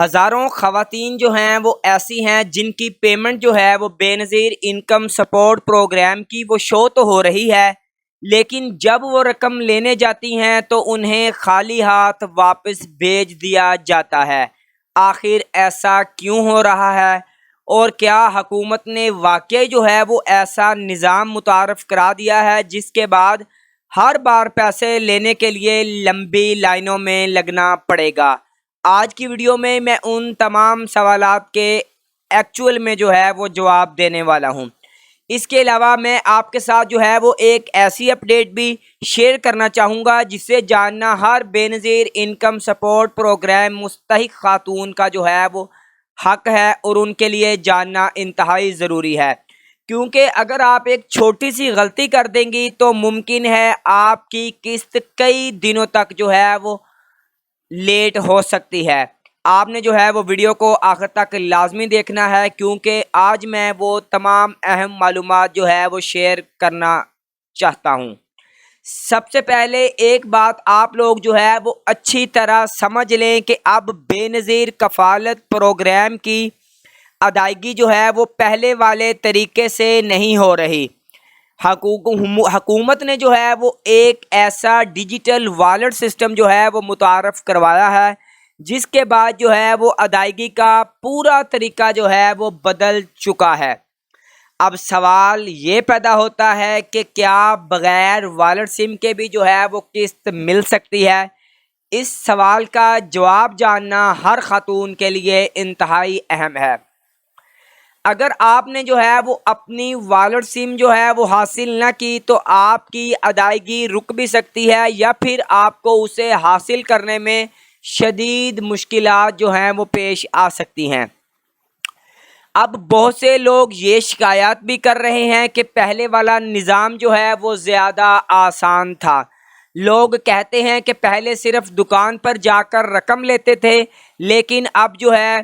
ہزاروں خواتین جو ہیں وہ ایسی ہیں جن کی پیمنٹ جو ہے وہ بے نظیر انکم سپورٹ پروگرام کی وہ شو تو ہو رہی ہے، لیکن جب وہ رقم لینے جاتی ہیں تو انہیں خالی ہاتھ واپس بھیج دیا جاتا ہے۔ آخر ایسا کیوں ہو رہا ہے؟ اور کیا حکومت نے واقعی جو ہے وہ ایسا نظام متعارف کرا دیا ہے جس کے بعد ہر بار پیسے لینے کے لیے لمبی لائنوں میں لگنا پڑے گا؟ آج کی ویڈیو میں ان تمام سوالات کے ایکچول میں جو ہے وہ جواب دینے والا ہوں۔ اس کے علاوہ میں آپ کے ساتھ جو ہے وہ ایک ایسی اپڈیٹ بھی شیئر کرنا چاہوں گا جس سے جاننا ہر بے نظیر انکم سپورٹ پروگرام مستحق خاتون کا جو ہے وہ حق ہے، اور ان کے لیے جاننا انتہائی ضروری ہے، کیونکہ اگر آپ ایک چھوٹی سی غلطی کر دیں گی تو ممکن ہے آپ کی قسط کئی دنوں تک جو ہے وہ لیٹ ہو سکتی ہے۔ آپ نے جو ہے وہ ویڈیو کو آخر تک لازمی دیکھنا ہے، کیونکہ آج میں وہ تمام اہم معلومات جو ہے وہ شیئر کرنا چاہتا ہوں۔ سب سے پہلے ایک بات آپ لوگ جو ہے وہ اچھی طرح سمجھ لیں کہ اب بے نظیر کفالت پروگرام کی ادائیگی جو ہے وہ پہلے والے طریقے سے نہیں ہو رہی۔ حکومت نے جو ہے وہ ایک ایسا ڈیجیٹل والٹ سسٹم جو ہے وہ متعارف کروایا ہے، جس کے بعد جو ہے وہ ادائیگی کا پورا طریقہ جو ہے وہ بدل چکا ہے۔ اب سوال یہ پیدا ہوتا ہے کہ کیا بغیر والٹ سم کے بھی جو ہے وہ قسط مل سکتی ہے؟ اس سوال کا جواب جاننا ہر خاتون کے لیے انتہائی اہم ہے۔ اگر آپ نے جو ہے وہ اپنی والٹ سم جو ہے وہ حاصل نہ کی تو آپ کی ادائیگی رک بھی سکتی ہے، یا پھر آپ کو اسے حاصل کرنے میں شدید مشکلات جو ہیں وہ پیش آ سکتی ہیں۔ اب بہت سے لوگ یہ شکایات بھی کر رہے ہیں کہ پہلے والا نظام جو ہے وہ زیادہ آسان تھا۔ لوگ کہتے ہیں کہ پہلے صرف دکان پر جا کر رقم لیتے تھے، لیکن اب جو ہے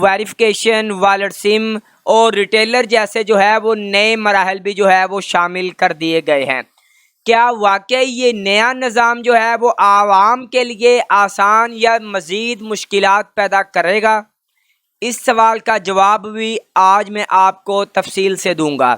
ویریفیکیشن، والٹ سم اور ریٹیلر جیسے جو ہے وہ نئے مراحل بھی جو ہے وہ شامل کر دیے گئے ہیں۔ کیا واقعی یہ نیا نظام جو ہے وہ عوام کے لیے آسان یا مزید مشکلات پیدا کرے گا؟ اس سوال کا جواب بھی آج میں آپ کو تفصیل سے دوں گا۔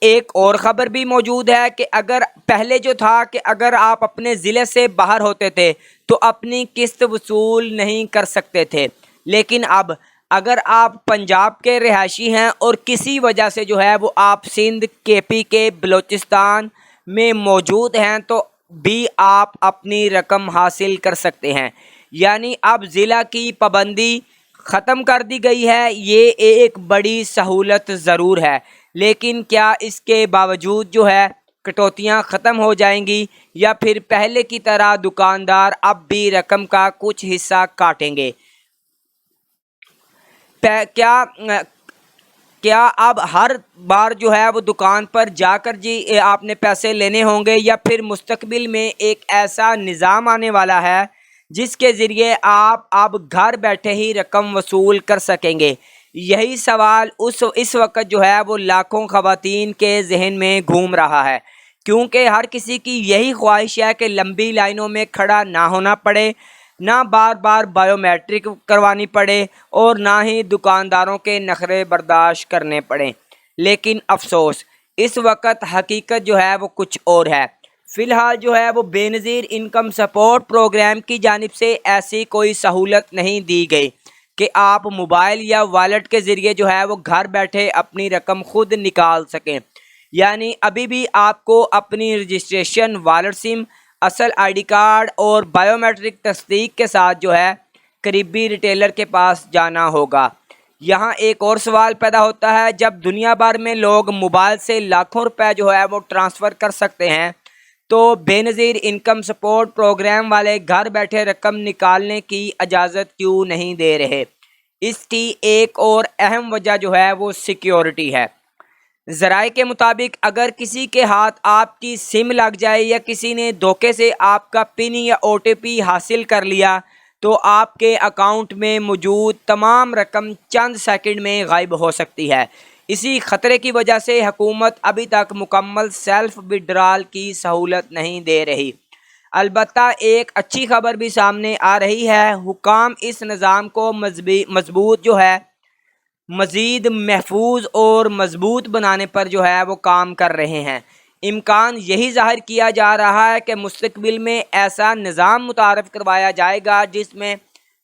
ایک اور خبر بھی موجود ہے کہ اگر پہلے جو تھا کہ اگر آپ اپنے ضلع سے باہر ہوتے تھے تو اپنی قسط وصول نہیں کر سکتے تھے، لیکن اب اگر آپ پنجاب کے رہائشی ہیں اور کسی وجہ سے جو ہے وہ آپ سندھ، کے پی کے، بلوچستان میں موجود ہیں تو بھی آپ اپنی رقم حاصل کر سکتے ہیں۔ یعنی اب ضلع کی پابندی ختم کر دی گئی ہے۔ یہ ایک بڑی سہولت ضرور ہے، لیکن کیا اس کے باوجود جو ہے کٹوتیاں ختم ہو جائیں گی، یا پھر پہلے کی طرح دکاندار اب بھی رقم کا کچھ حصہ کاٹیں گے؟ کیا اب ہر بار جو ہے وہ دکان پر جا کر جی آپ نے پیسے لینے ہوں گے، یا پھر مستقبل میں ایک ایسا نظام آنے والا ہے جس کے ذریعے آپ اب گھر بیٹھے ہی رقم وصول کر سکیں گے؟ یہی سوال اس وقت جو ہے وہ لاکھوں خواتین کے ذہن میں گھوم رہا ہے، کیونکہ ہر کسی کی یہی خواہش ہے کہ لمبی لائنوں میں کھڑا نہ ہونا پڑے، نہ بار بار بائیو میٹرک کروانی پڑے، اور نہ ہی دکانداروں کے نخرے برداشت کرنے پڑیں۔ لیکن افسوس، اس وقت حقیقت جو ہے وہ کچھ اور ہے۔ فی الحال جو ہے وہ بے نظیر انکم سپورٹ پروگرام کی جانب سے ایسی کوئی سہولت نہیں دی گئی کہ آپ موبائل یا والٹ کے ذریعے جو ہے وہ گھر بیٹھے اپنی رقم خود نکال سکیں۔ یعنی ابھی بھی آپ کو اپنی رجسٹریشن، والٹ سم، اصل آئی ڈی کارڈ اور بائیو میٹرک تصدیق کے ساتھ جو ہے قریبی ریٹیلر کے پاس جانا ہوگا۔ یہاں ایک اور سوال پیدا ہوتا ہے، جب دنیا بھر میں لوگ موبائل سے لاکھوں روپے جو ہے وہ ٹرانسفر کر سکتے ہیں تو بے نظیر انکم سپورٹ پروگرام والے گھر بیٹھے رقم نکالنے کی اجازت کیوں نہیں دے رہے؟ اس کی ایک اور اہم وجہ جو ہے وہ سیکیورٹی ہے۔ ذرائع کے مطابق اگر کسی کے ہاتھ آپ کی سم لگ جائے یا کسی نے دھوکے سے آپ کا پن یا او ٹی پی حاصل کر لیا تو آپ کے اکاؤنٹ میں موجود تمام رقم چند سیکنڈ میں غائب ہو سکتی ہے۔ اسی خطرے کی وجہ سے حکومت ابھی تک مکمل سیلف وڈرال کی سہولت نہیں دے رہی۔ البتہ ایک اچھی خبر بھی سامنے آ رہی ہے، حکام اس نظام کو مضبوط جو ہے مزید محفوظ اور مضبوط بنانے پر جو ہے وہ کام کر رہے ہیں۔ امکان یہی ظاہر کیا جا رہا ہے کہ مستقبل میں ایسا نظام متعارف کروایا جائے گا جس میں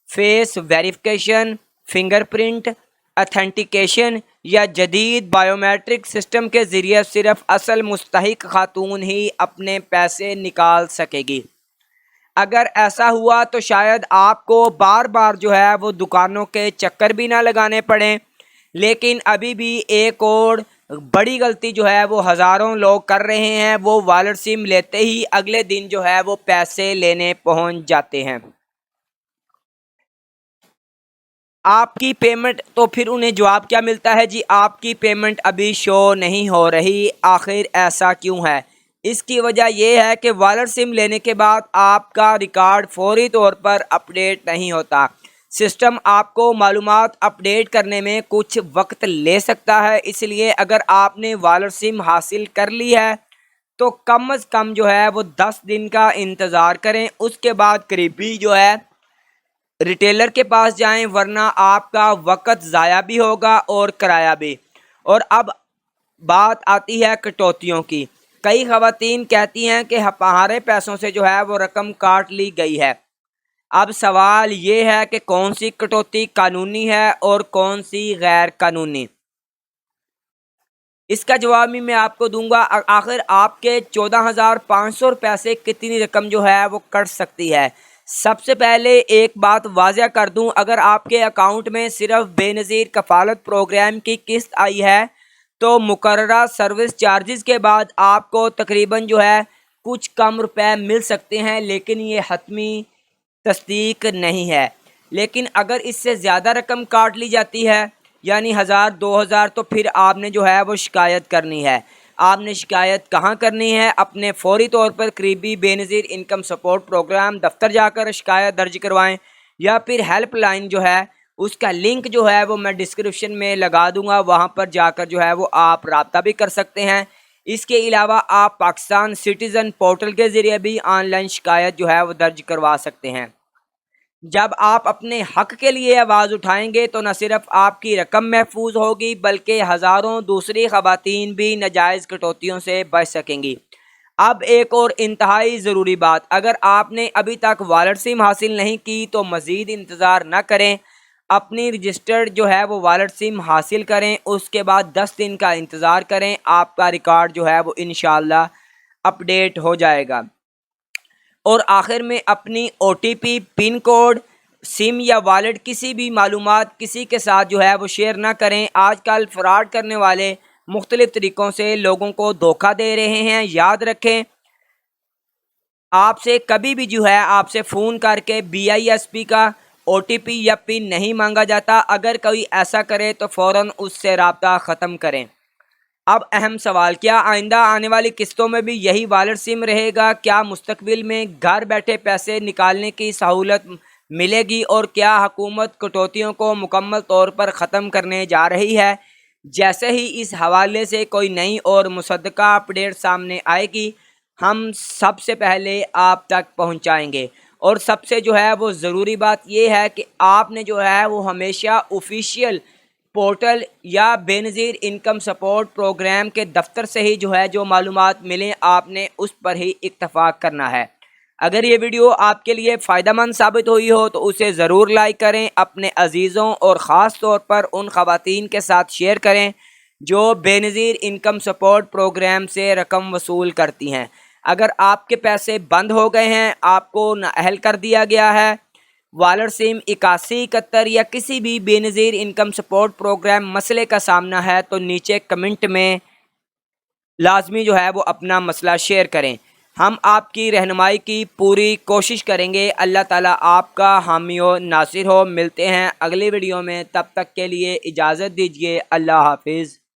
face verification, finger print, authentication یا جدید بائیومیٹرک سسٹم کے ذریعے صرف اصل مستحق خاتون ہی اپنے پیسے نکال سکے گی۔ اگر ایسا ہوا تو شاید آپ کو بار بار جو ہے وہ دکانوں کے چکر بھی نہ لگانے پڑیں، لیکن ابھی بھی ایک اور بڑی غلطی جو ہے وہ ہزاروں لوگ کر رہے ہیں، وہ والٹ سم لیتے ہی اگلے دن جو ہے وہ پیسے لینے پہنچ جاتے ہیں۔ آپ کی پیمنٹ، تو پھر انہیں جواب کیا ملتا ہے؟ جی آپ کی پیمنٹ ابھی شو نہیں ہو رہی۔ آخر ایسا کیوں ہے؟ اس کی وجہ یہ ہے کہ والٹ سم لینے کے بعد آپ کا ریکارڈ فوری طور پر اپڈیٹ نہیں ہوتا۔ سسٹم آپ کو معلومات اپڈیٹ کرنے میں کچھ وقت لے سکتا ہے، اس لیے اگر آپ نے والٹ سم حاصل کر لی ہے تو کم از کم جو ہے وہ 10 دن کا انتظار کریں، اس کے بعد قریبی جو ہے ریٹیلر کے پاس جائیں، ورنہ آپ کا وقت ضائع بھی ہوگا اور کرایہ بھی۔ اور اب بات آتی ہے کٹوتیوں کی۔ کئی خواتین کہتی ہیں کہ ہمارے پیسوں سے جو ہے وہ رقم کاٹ لی گئی ہے۔ اب سوال یہ ہے کہ کون سی کٹوتی قانونی ہے اور کون سی غیر قانونی؟ اس کا جواب بھی میں آپ کو دوں گا۔ آخر آپ کے 14,500 روپے سے کتنی رقم جو ہے وہ کٹ سکتی ہے؟ سب سے پہلے ایک بات واضح کر دوں، اگر آپ کے اکاؤنٹ میں صرف بے نظیر کفالت پروگرام کی قسط آئی ہے تو مقررہ سروس چارجز کے بعد آپ کو تقریباً جو ہے کچھ کم روپے مل سکتے ہیں، لیکن یہ حتمی تصدیق نہیں ہے۔ لیکن اگر اس سے زیادہ رقم کاٹ لی جاتی ہے، یعنی 1,000 2,000، تو پھر آپ نے جو ہے وہ شکایت کرنی ہے۔ آپ نے شکایت کہاں کرنی ہے؟ اپنے فوری طور پر قریبی بے نظیر انکم سپورٹ پروگرام دفتر جا کر شکایت درج کروائیں، یا پھر ہیلپ لائن جو ہے اس کا لنک جو ہے وہ میں ڈسکرپشن میں لگا دوں گا، وہاں پر جا کر جو ہے وہ آپ رابطہ بھی کر سکتے ہیں۔ اس کے علاوہ آپ پاکستان سٹیزن پورٹل کے ذریعے بھی آن لائن شکایت جو ہے وہ درج کروا سکتے ہیں۔ جب آپ اپنے حق کے لیے آواز اٹھائیں گے تو نہ صرف آپ کی رقم محفوظ ہوگی بلکہ ہزاروں دوسری خواتین بھی ناجائز کٹوتیوں سے بچ سکیں گی۔ اب ایک اور انتہائی ضروری بات، اگر آپ نے ابھی تک والٹ سم حاصل نہیں کی تو مزید انتظار نہ کریں، اپنی رجسٹرڈ جو ہے وہ والٹ سم حاصل کریں، اس کے بعد 10 دن کا انتظار کریں، آپ کا ریکارڈ جو ہے وہ انشاءاللہ اپڈیٹ ہو جائے گا۔ اور آخر میں اپنی OTP، پن کوڈ، سم یا والٹ کسی بھی معلومات کسی کے ساتھ جو ہے وہ شیئر نہ کریں۔ آج کل فراڈ کرنے والے مختلف طریقوں سے لوگوں کو دھوکہ دے رہے ہیں۔ یاد رکھیں، آپ سے کبھی بھی جو ہے آپ سے فون کر کے BISP کا OTP یا پن نہیں مانگا جاتا۔ اگر کوئی ایسا کرے تو فوراً اس سے رابطہ ختم کریں۔ اب اہم سوال، کیا آئندہ آنے والی قسطوں میں بھی یہی والٹ سم رہے گا؟ کیا مستقبل میں گھر بیٹھے پیسے نکالنے کی سہولت ملے گی؟ اور کیا حکومت کٹوتیوں کو مکمل طور پر ختم کرنے جا رہی ہے؟ جیسے ہی اس حوالے سے کوئی نئی اور مصدقہ اپڈیٹ سامنے آئے گی، ہم سب سے پہلے آپ تک پہنچائیں گے۔ اور سب سے جو ہے وہ ضروری بات یہ ہے کہ آپ نے جو ہے وہ ہمیشہ آفیشیل پورٹل یا بے نظیر انکم سپورٹ پروگرام کے دفتر سے ہی جو ہے جو معلومات ملیں، آپ نے اس پر ہی اتفاق کرنا ہے۔ اگر یہ ویڈیو آپ کے لیے فائدہ مند ثابت ہوئی ہو تو اسے ضرور لائک کریں، اپنے عزیزوں اور خاص طور پر ان خواتین کے ساتھ شیئر کریں جو بے نظیر انکم سپورٹ پروگرام سے رقم وصول کرتی ہیں۔ اگر آپ کے پیسے بند ہو گئے ہیں، آپ کو نااہل کر دیا گیا ہے، والٹ سم 8171 یا کسی بھی بے نظیر انکم سپورٹ پروگرام مسئلے کا سامنا ہے، تو نیچے کمنٹ میں لازمی جو ہے وہ اپنا مسئلہ شیئر کریں۔ ہم آپ کی رہنمائی کی پوری کوشش کریں گے۔ اللہ تعالیٰ آپ کا حامی و ناصر ہو۔ ملتے ہیں اگلی ویڈیو میں، تب تک کے لیے اجازت دیجیے۔ اللہ حافظ۔